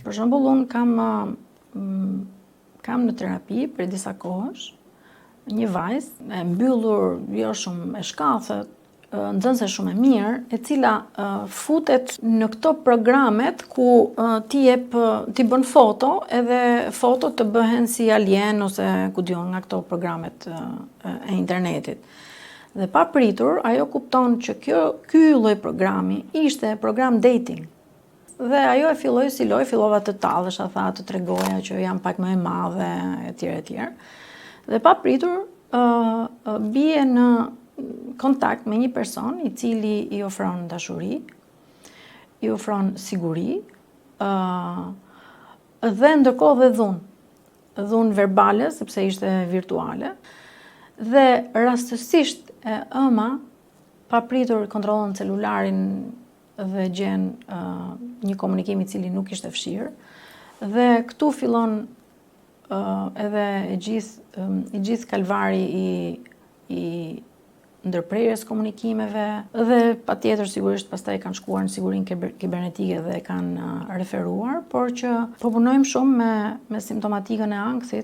Për shembull, unë kam në terapi për disa kohësh një vajzë e mbyllur, jo shumë e shkallët, nxënëse shumë e mirë, e cila futet në këto programet ku ti bën foto, edhe fotot të bëhen si alien ose ku diun nga këto programet e internetit. Dhe pa pritur, ajo kupton që ky lloj programi ishte program dating. Dhe ajo e filloi si lojë, fillova të tallesha, të tregoja që jam pak më e madhe, etj. Dhe pa pritur, bie në kontakt me një person i cili i ofron dashuri, i ofron siguri, dhe ndërkohë dhe dhunë verbale, sepse ishte virtuale, dhe rastësisht ëma, pa pritur kontrollon celularin dhe gjen një komunikim i cili nuk ishte fshirë, dhe këtu fillon edhe i gjithë kalvari i ndërprerjes komunikimeve dhe patjetër sigurisht pastaj kanë shkuar në sigurinë kibernetike dhe kanë referuar, por që po punojmë shumë me simptomatikën e ankthit.